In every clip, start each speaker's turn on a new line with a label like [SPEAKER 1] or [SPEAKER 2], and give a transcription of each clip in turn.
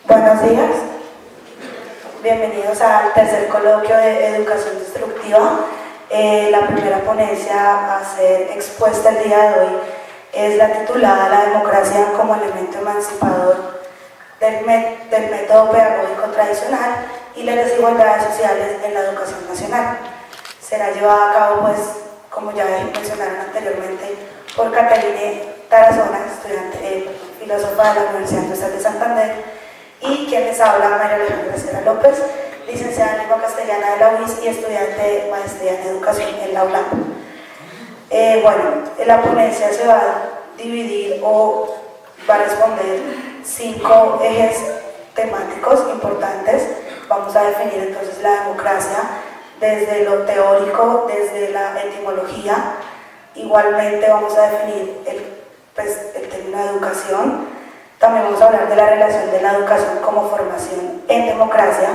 [SPEAKER 1] Buenos días, bienvenidos al tercer coloquio de Educación Destructiva. La primera ponencia a ser expuesta el día de hoy es la titulada La democracia como elemento emancipador del método pedagógico tradicional y las desigualdades sociales en la educación nacional. Será llevada a cabo, pues, como ya mencionaron anteriormente, por Catalina Tarazona, estudiante filósofa de la Universidad Industrial de Santander, y quien les habla, María Alejandra Cera López, licenciada en Lengua Castellana de la UIS y estudiante de Maestría en Educación en la ULAM. La ponencia se va a dividir o va a responder 5 ejes temáticos importantes. Vamos a definir entonces la democracia desde lo teórico, desde la etimología. Igualmente vamos a definir el término de educación. También vamos a hablar de la relación de la educación como formación en democracia.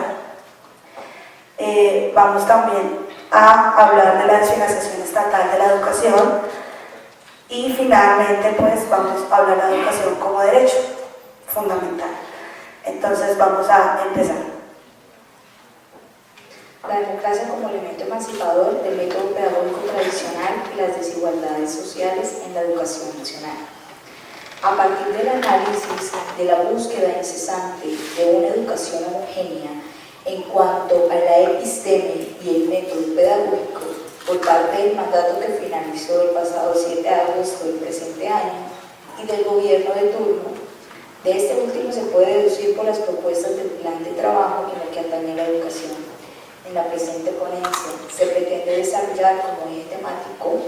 [SPEAKER 1] Vamos también a hablar de la desfinanciación estatal de la educación. Y finalmente, pues, vamos a hablar de la educación como derecho fundamental. Entonces, vamos a empezar.
[SPEAKER 2] La democracia como elemento emancipador del método pedagógico tradicional y las desigualdades sociales en la educación nacional. A partir del análisis de la búsqueda incesante de una educación homogénea en cuanto a la episteme y el método pedagógico por parte del mandato que finalizó el pasado 7 de agosto del presente año y del gobierno de turno, de este último se puede deducir por las propuestas del plan de trabajo en el que atañe la educación. En la presente ponencia se pretende desarrollar como eje temático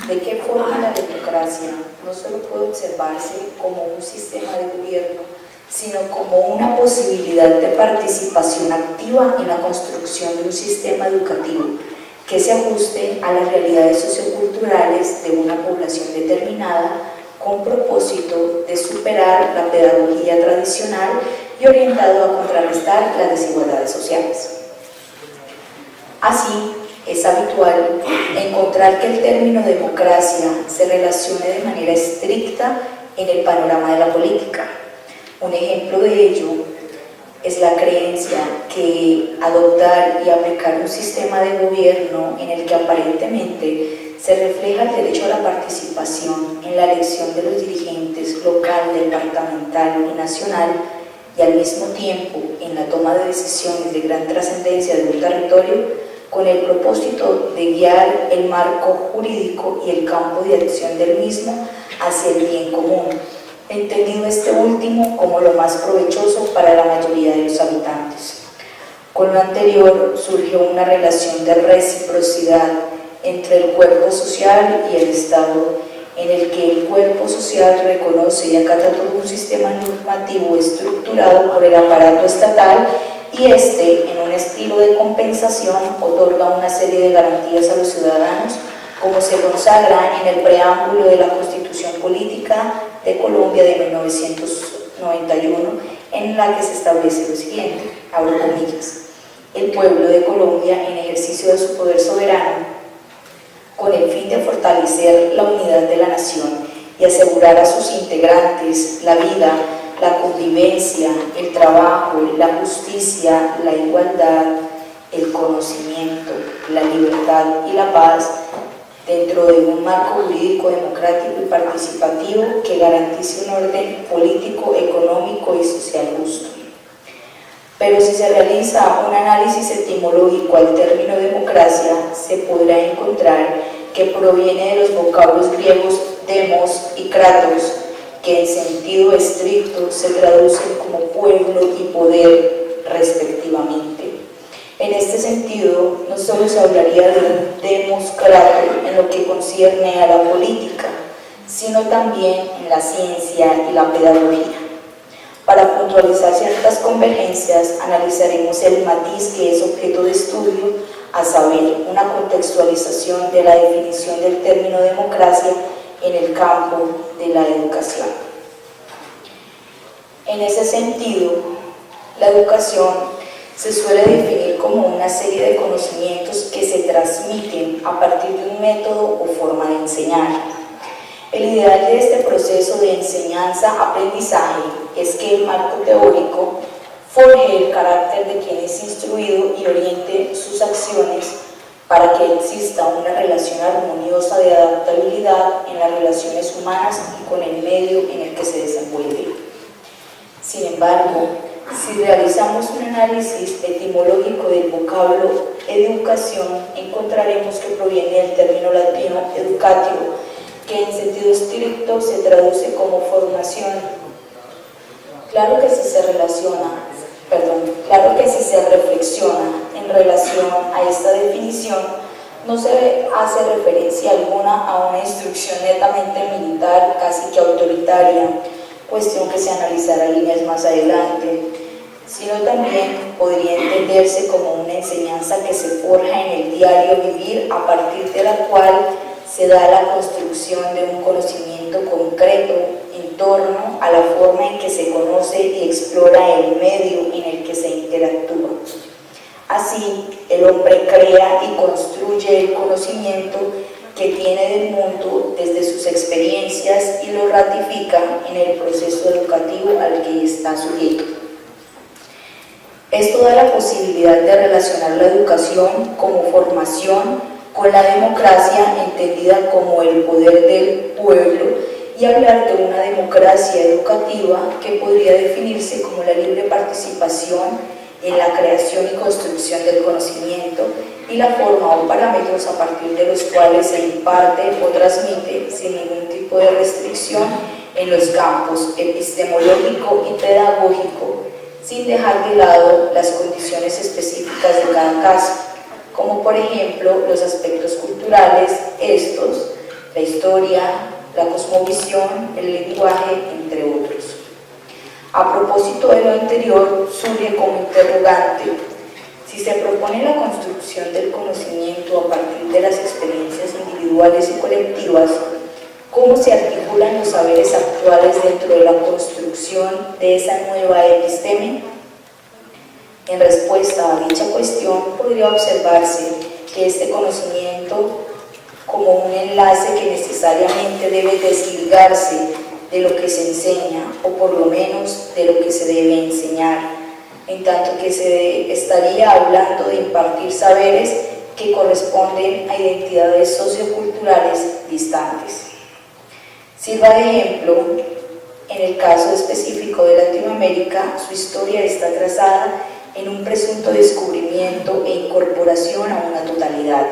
[SPEAKER 2] de qué forma la democracia no solo puede observarse como un sistema de gobierno, sino como una posibilidad de participación activa en la construcción de un sistema educativo que se ajuste a las realidades socioculturales de una población determinada con propósito de superar la pedagogía tradicional y orientado a contrarrestar las desigualdades sociales. Así, es habitual encontrar que el término democracia se relacione de manera estricta en el panorama de la política. Un ejemplo de ello es la creencia que adoptar y aplicar un sistema de gobierno en el que aparentemente se refleja el derecho a la participación en la elección de los dirigentes local, departamental y nacional, y al mismo tiempo en la toma de decisiones de gran trascendencia de un territorio, con el propósito de guiar el marco jurídico y el campo de acción del mismo hacia el bien común, entendido este último como lo más provechoso para la mayoría de los habitantes. Con lo anterior surge una relación de reciprocidad entre el cuerpo social y el Estado, en el que el cuerpo social reconoce y acata todo un sistema normativo estructurado por el aparato estatal y este, en un estilo de compensación, otorga una serie de garantías a los ciudadanos, como se consagra en el preámbulo de la Constitución Política de Colombia de 1991, en la que se establece lo siguiente, abro comillas: el pueblo de Colombia, en ejercicio de su poder soberano, con el fin de fortalecer la unidad de la nación y asegurar a sus integrantes la vida, la convivencia, el trabajo, la justicia, la igualdad, el conocimiento, la libertad y la paz, dentro de un marco jurídico democrático y participativo que garantice un orden político, económico y social justo. Pero si se realiza un análisis etimológico al término democracia, se podrá encontrar que proviene de los vocablos griegos demos y kratos, que en sentido estricto se traducen como pueblo y poder respectivamente. En este sentido, no solo se hablaría de un demoscrato en lo que concierne a la política, sino también en la ciencia y la pedagogía. Para puntualizar ciertas convergencias, analizaremos el matiz que es objeto de estudio, a saber, una contextualización de la definición del término democracia en el campo de la educación. En ese sentido, la educación se suele definir como una serie de conocimientos que se transmiten a partir de un método o forma de enseñar. El ideal de este proceso de enseñanza-aprendizaje es que el marco teórico forje el carácter de quien es instruido y oriente sus acciones para que exista una relación armoniosa de adaptabilidad en las relaciones humanas y con el medio en el que se desenvuelve. Sin embargo, si realizamos un análisis etimológico del vocablo educación, encontraremos que proviene del término latino educatio, que en sentido estricto se traduce como formación. Claro que si se reflexiona en relación a esta definición, no se hace referencia alguna a una instrucción netamente militar, casi que autoritaria, cuestión que se analizará en líneas más adelante, sino también podría entenderse como una enseñanza que se forja en el diario vivir, a partir de la cual se da la construcción de un conocimiento concreto en torno a la forma en que se conoce y explora el medio en el que se interactúa. Así, el hombre crea y construye el conocimiento que tiene del mundo desde sus experiencias y lo ratifica en el proceso educativo al que está sujeto. Esto da la posibilidad de relacionar la educación como formación con la democracia entendida como el poder del pueblo y hablar de una democracia educativa que podría definirse como la libre participación en la creación y construcción del conocimiento y la forma o parámetros a partir de los cuales se imparte o transmite sin ningún tipo de restricción en los campos epistemológico y pedagógico, sin dejar de lado las condiciones específicas de cada caso, como por ejemplo los aspectos culturales, la historia, la cosmovisión, el lenguaje, entre otros. A propósito de lo anterior, surge como interrogante: si se propone la construcción del conocimiento a partir de las experiencias individuales y colectivas, ¿cómo se articulan los saberes actuales dentro de la construcción de esa nueva episteme? En respuesta a dicha cuestión, podría observarse que este conocimiento, como un enlace que necesariamente debe desligarse de lo que se enseña, o por lo menos de lo que se debe enseñar, en tanto que se estaría hablando de impartir saberes que corresponden a identidades socioculturales distantes. Sirva de ejemplo, en el caso específico de Latinoamérica, su historia está trazada en un presunto descubrimiento e incorporación a una totalidad,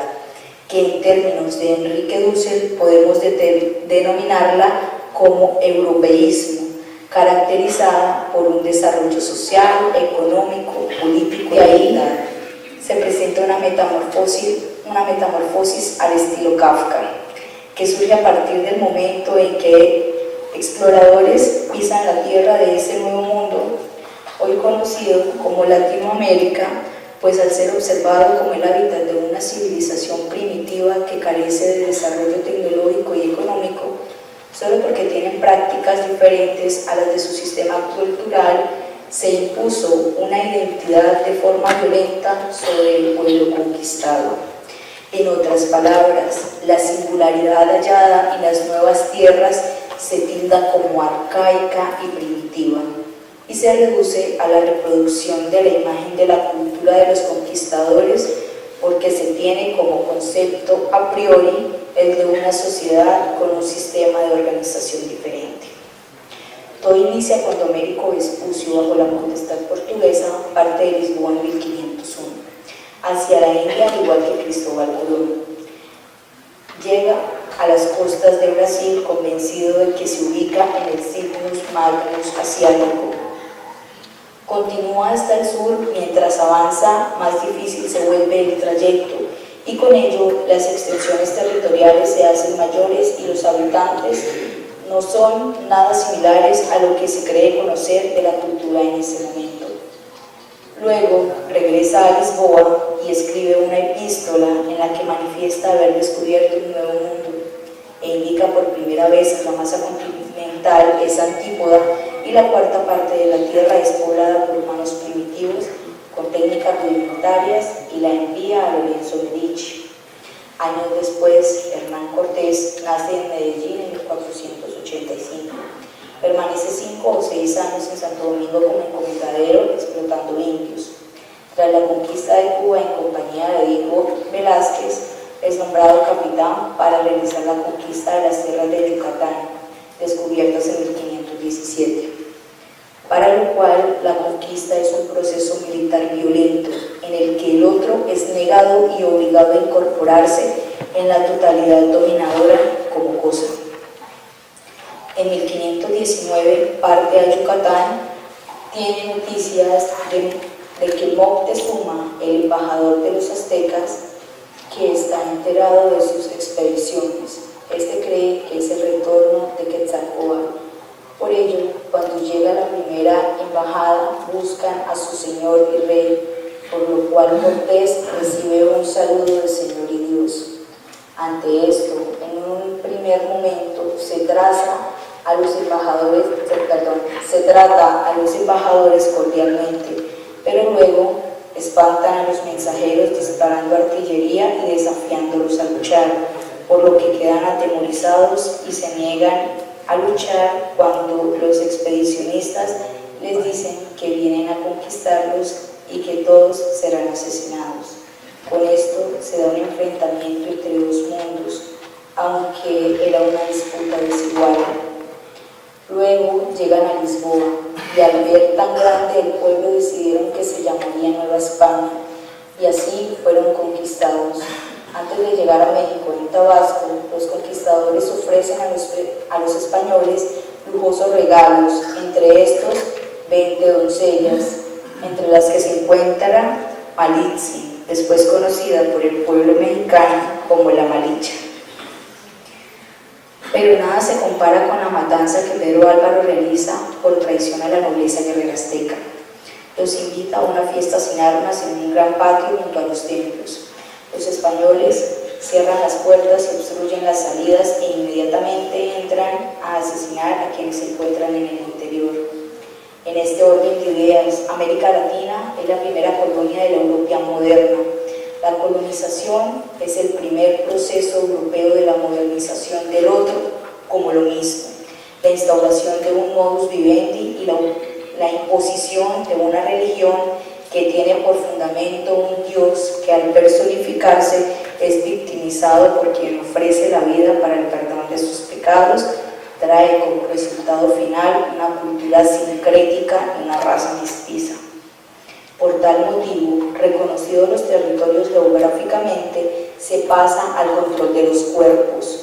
[SPEAKER 2] que en términos de Enrique Dussel podemos denominarla como europeísmo, caracterizada por un desarrollo social, económico, político, y ahí se presenta una metamorfosis al estilo Kafka, que surge a partir del momento en que exploradores pisan la tierra de ese nuevo mundo, hoy conocido como Latinoamérica, pues al ser observado como el hábitat de una civilización primitiva que carece de desarrollo tecnológico y económico, solo porque tienen prácticas diferentes a las de su sistema cultural, se impuso una identidad de forma violenta sobre el pueblo conquistado. En otras palabras, la singularidad hallada en las nuevas tierras se tilda como arcaica y primitiva, y se reduce a la reproducción de la imagen de la cultura de los conquistadores, porque se tiene como concepto a priori el de una sociedad con un sistema de organización diferente. Todo inicia cuando Américo Vespucio, bajo la potestad portuguesa, parte de Lisboa en 1501, hacia la India, al igual que Cristóbal Colón. Llega a las costas de Brasil convencido de que se ubica en el Cygnus Magnus asiático. Continúa hasta el sur, mientras avanza, más difícil se vuelve el trayecto, y con ello las extensiones territoriales se hacen mayores y los habitantes no son nada similares a lo que se cree conocer de la cultura en ese momento. Luego regresa a Lisboa y escribe una epístola en la que manifiesta haber descubierto un nuevo mundo e indica por primera vez que la masa continental es antípoda y la cuarta parte de la tierra es poblada por humanos primitivos con técnicas rudimentarias, y la envía a Lorenzo Medici. Años después, Hernán Cortés nace en Medellín en 1400. Permanece 5 o 6 años en Santo Domingo como encomendadero, explotando indios. Tras la conquista de Cuba, en compañía de Diego Velázquez, es nombrado capitán para realizar la conquista de las tierras de Yucatán, descubiertas en 1517. Para lo cual, la conquista es un proceso militar violento, en el que el otro es negado y obligado a incorporarse en la totalidad dominadora como cosa. En 1519 parte a Yucatán, tiene noticias de que Moctezuma, el embajador de los aztecas, que está enterado de sus expediciones. Este cree que es el retorno de Quetzalcóatl. Por ello, cuando llega la primera embajada, buscan a su señor y rey, por lo cual Cortés recibe un saludo de Señor y Dios. Ante esto, en un primer momento se trata a los embajadores cordialmente, pero luego espantan a los mensajeros disparando artillería y desafiándolos a luchar, por lo que quedan atemorizados y se niegan a luchar cuando los expedicionistas les dicen que vienen a conquistarlos y que todos serán asesinados. Con esto se da un enfrentamiento entre dos mundos, aunque era una disputa desigual. Luego llegan a Lisboa y al ver tan grande el pueblo decidieron que se llamaría Nueva España y así fueron conquistados. Antes de llegar a México, en Tabasco, los conquistadores ofrecen a los españoles lujosos regalos, entre estos 20 doncellas, entre las que se encuentra Malitzi, después conocida por el pueblo mexicano como la Malicha. Pero nada se compara con la matanza que Pedro Álvaro realiza por traición a la nobleza guerrera azteca. Los invita a una fiesta sin armas en un gran patio junto a los templos. Los españoles cierran las puertas y obstruyen las salidas e inmediatamente entran a asesinar a quienes se encuentran en el interior. En este orden de ideas, América Latina es la primera colonia de la Europa moderna. La colonización es el primer proceso europeo de la modernización del otro como lo mismo, la instauración de un modus vivendi y la imposición de una religión que tiene por fundamento un Dios que al personificarse es victimizado por quien ofrece la vida para el perdón de sus pecados, trae como resultado final una cultura sincrética y una raza mestiza. Por tal motivo, reconocidos los territorios geográficamente, se pasa al control de los cuerpos.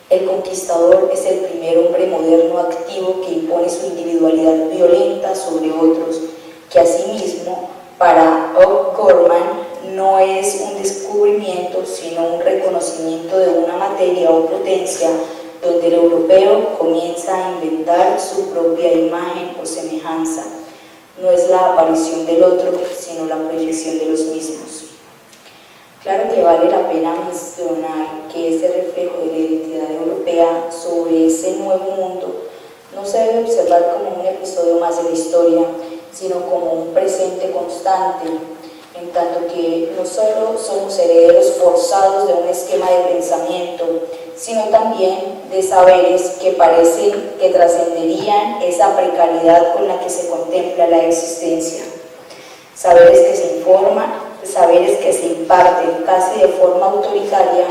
[SPEAKER 2] El conquistador es el primer hombre moderno activo que impone su individualidad violenta sobre otros, que asimismo, para O'Gorman, no es un descubrimiento, sino un reconocimiento de una materia o potencia donde el europeo comienza a inventar su propia imagen o semejanza. No es la aparición del otro, sino la proyección de los mismos. Claro que vale la pena mencionar que este reflejo de la identidad europea sobre ese nuevo mundo no se debe observar como un episodio más de la historia, sino como un presente constante, en tanto que no solo somos herederos forzados de un esquema de pensamiento, sino también de saberes que parecen que trascenderían esa precariedad con la que se contempla la existencia. Saberes que se informan, saberes que se imparten casi de forma autoritaria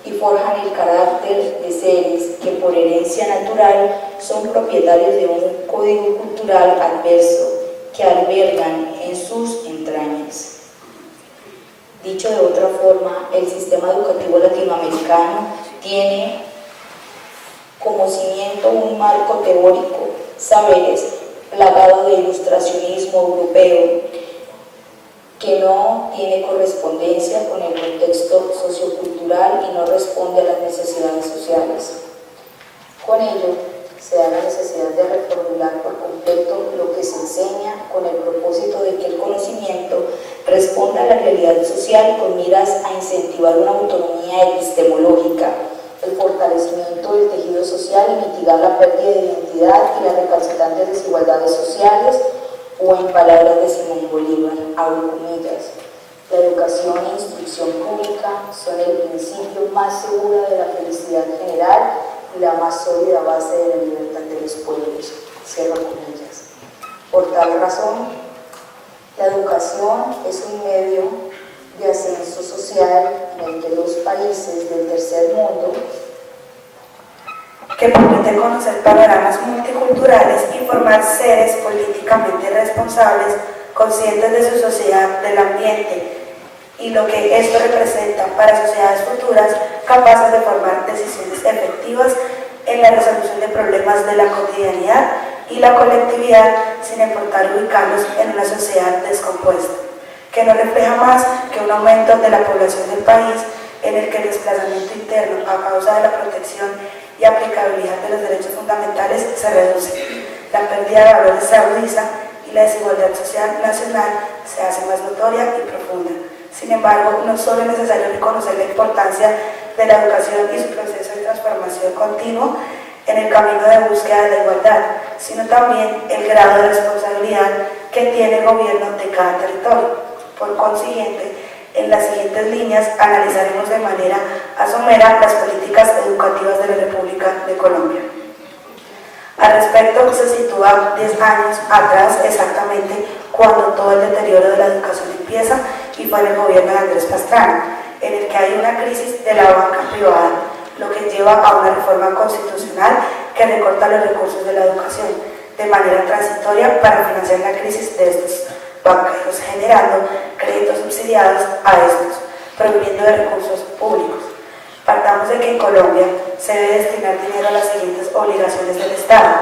[SPEAKER 2] y forjan el carácter de seres que por herencia natural son propietarios de un código cultural adverso que albergan en sus entrañas. Dicho de otra forma, el sistema educativo latinoamericano tiene como cimiento un marco teórico, saberes, plagado de ilustracionismo europeo, que no tiene correspondencia con el contexto sociocultural y no responde a las necesidades sociales. Con ello, se da la necesidad de reformular por completo lo que se enseña con el propósito de que el conocimiento responda a la realidad social con miras a incentivar una autonomía epistemológica, el fortalecimiento del tejido social y mitigar la pérdida de identidad y las recalcitrantes desigualdades sociales, o en palabras de Simón Bolívar, abro comillas, la educación e instrucción pública son el principio más seguro de la felicidad general la más sólida base de la libertad de los pueblos. Cierro comillas. Por tal razón, la educación es un medio de ascenso social en el que los países del tercer mundo,
[SPEAKER 1] que permite conocer panoramas multiculturales y formar seres políticamente responsables, conscientes de su sociedad, del ambiente y lo que esto representa para sociedades futuras, capaces de formar decisiones efectivas en la resolución de problemas de la cotidianidad y la colectividad, sin importar ubicarlos en una sociedad descompuesta, que no refleja más que un aumento de la población del país, en el que el desplazamiento interno a causa de la protección y aplicabilidad de los derechos fundamentales se reduce, la pérdida de valores se agudiza y la desigualdad social nacional se hace más notoria y profunda. Sin embargo, no solo es necesario reconocer la importancia de la educación y su proceso de transformación continuo en el camino de búsqueda de la igualdad, sino también el grado de responsabilidad que tiene el gobierno de cada territorio. Por consiguiente, en las siguientes líneas analizaremos de manera asomera las políticas educativas de la República de Colombia. Al respecto, se sitúa 10 años atrás exactamente cuando todo el deterioro de la educación empieza y fue en el gobierno de Andrés Pastrana, en el que hay una crisis de la banca privada, lo que lleva a una reforma constitucional que recorta los recursos de la educación de manera transitoria para financiar la crisis de estos banqueros, generando créditos subsidiados a estos, proveniendo de recursos públicos. Partamos de que en Colombia se debe destinar dinero a las siguientes obligaciones del Estado: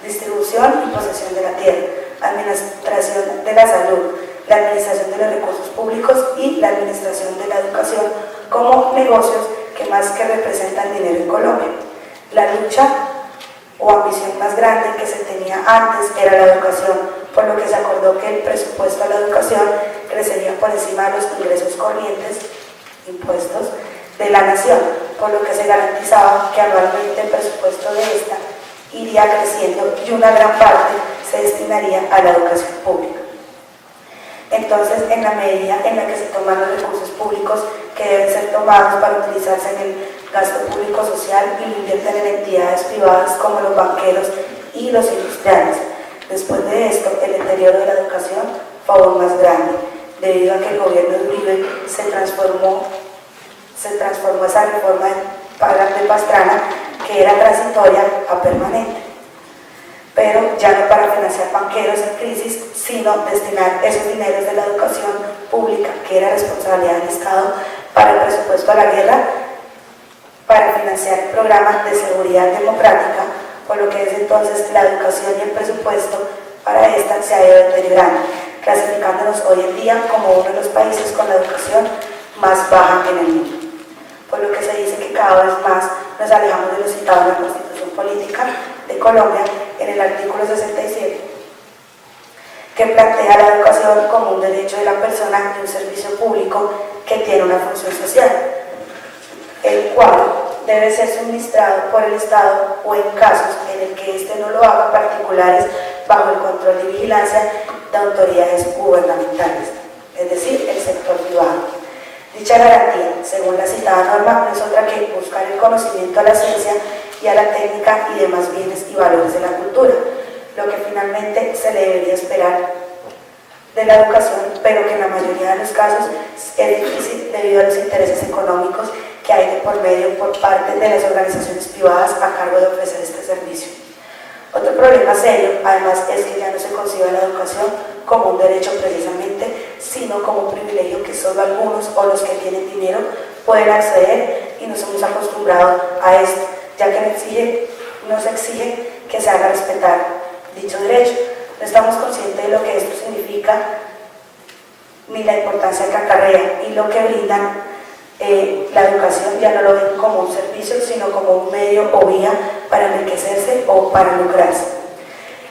[SPEAKER 1] distribución y posesión de la tierra, administración de la salud, la administración de los recursos públicos y la administración de la educación como negocios que más que representan dinero en Colombia. La lucha o ambición más grande que se tenía antes era la educación, por lo que se acordó que el presupuesto a la educación crecería por encima de los ingresos corrientes, impuestos, de la nación, por lo que se garantizaba que anualmente el presupuesto de esta iría creciendo y una gran parte se destinaría a la educación pública. Entonces, en la medida en la que se toman los recursos públicos que deben ser tomados para utilizarse en el gasto público social y lo invierten en entidades privadas como los banqueros y los industriales. Después de esto, el deterioro de la educación fue aún más grande, debido a que el gobierno de Uribe se transformó esa reforma de Pastrana, que era transitoria a permanente, pero ya no para financiar banqueros en crisis, sino destinar esos dineros de la educación pública, que era responsabilidad del Estado, para el presupuesto a la guerra, para financiar programas de seguridad democrática, por lo que desde entonces la educación y el presupuesto para esta se ha ido deteriorando, clasificándonos hoy en día como uno de los países con la educación más baja en el mundo. Por lo que se dice que cada vez más nos alejamos de lo citado en la Constitución Política de Colombia en el artículo 67, que plantea la educación como un derecho de la persona y un servicio público que tiene una función social, el cual debe ser suministrado por el Estado o en casos en el que éste no lo haga, particulares bajo el control y vigilancia de autoridades gubernamentales, es decir, el sector privado. Dicha garantía, según la citada norma, no es otra que buscar el conocimiento a la ciencia y a la técnica y demás bienes y valores de la cultura, lo que finalmente se le debería esperar de la educación, pero que en la mayoría de los casos es difícil debido a los intereses económicos que hay de por medio por parte de las organizaciones privadas a cargo de ofrecer este servicio. Otro problema serio, además, es que ya no se concibe la educación como un derecho precisamente, sino como un privilegio que solo algunos o los que tienen dinero pueden acceder, y nos hemos acostumbrado a esto, ya que no se exige que se haga respetar dicho derecho. No estamos conscientes de lo que esto significa ni la importancia que acarrea, y lo que brindan la educación ya no lo ven como un servicio, sino como un medio o vía para enriquecerse o para lucrarse.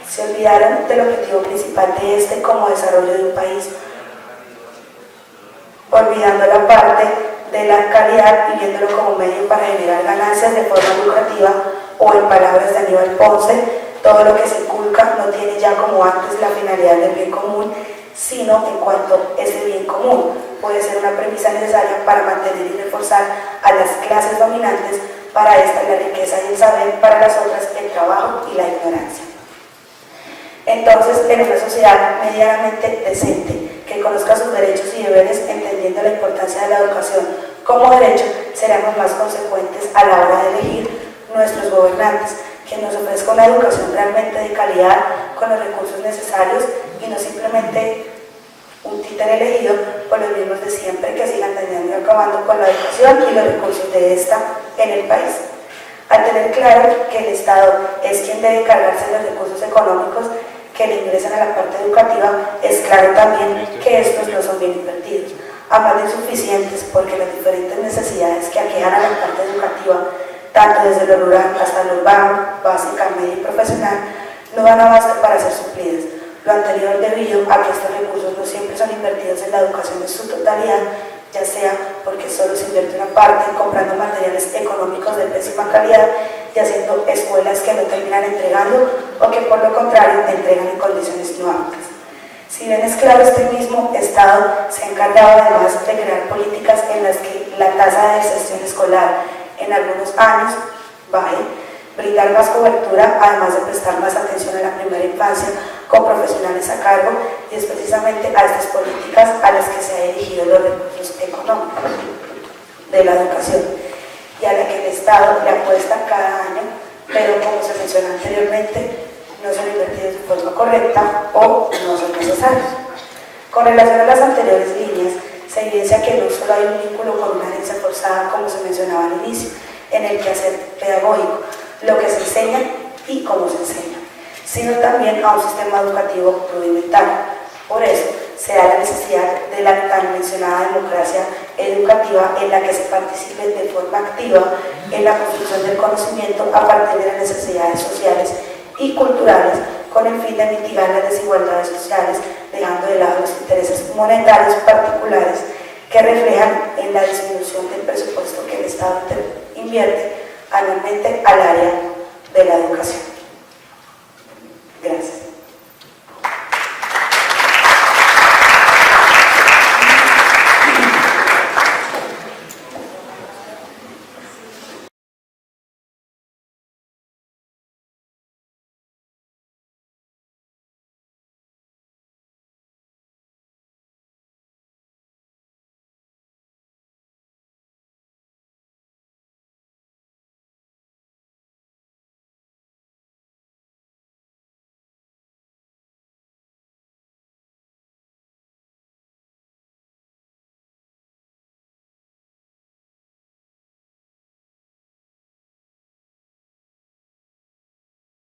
[SPEAKER 1] Se olvidaron del objetivo principal de este como desarrollo de un país, olvidando la parte de la calidad y viéndolo como medio para generar ganancias de forma lucrativa, o en palabras de Aníbal Ponce, todo lo que se inculca no tiene ya como antes la finalidad del bien común, sino en cuanto ese bien común puede ser una premisa necesaria para mantener y reforzar a las clases dominantes para esta es la riqueza y el saber, para las otras el trabajo y la ignorancia. Entonces, en una sociedad medianamente decente, que conozca sus derechos y deberes, entendiendo la importancia de la educación como derecho, seremos más consecuentes a la hora de elegir nuestros gobernantes, que nos ofrezca una educación realmente de calidad, con los recursos necesarios y no simplemente un títere elegido por los mismos de siempre que sigan dañando y acabando con la educación y los recursos de esta en el país. Al tener claro que el Estado es quien debe cargarse de los recursos económicos que le ingresan a la parte educativa, es claro también que estos no son bien invertidos, además de insuficientes, porque las diferentes necesidades que aquejan a la parte educativa, tanto desde lo rural hasta lo urbano, básica, media y profesional, no dan abasto para ser suplidas. Lo anterior debido a que estos recursos no siempre son invertidos en la educación en su totalidad, ya sea porque solo se invierte una parte comprando materiales económicos de pésima calidad y haciendo escuelas que no terminan entregando o que por lo contrario entregan en condiciones inhumanas. Si bien es claro, este mismo Estado se ha encargado además de crear políticas en las que la tasa de deserción escolar en algunos años baje, brindar más cobertura, además de prestar más atención a la primera infancia con profesionales a cargo, y es precisamente a estas políticas a las que se han dirigido los recursos económicos de la educación y a la que el Estado le apuesta cada año, pero como se mencionó anteriormente, no son invertidos de forma correcta o no son necesarios. Con relación a las anteriores líneas, se evidencia que no solo hay un vínculo con una herencia forzada, como se mencionaba al inicio, en el quehacer pedagógico, lo que se enseña y cómo se enseña, sino también a un sistema educativo rudimentario. Por eso se da la necesidad de la tan mencionada democracia educativa, en la que se participe de forma activa en la construcción del conocimiento a partir de las necesidades sociales y culturales, con el fin de mitigar las desigualdades sociales, dejando de lado los intereses monetarios particulares que reflejan en la disminución del presupuesto que el Estado invierte anualmente al área de la educación.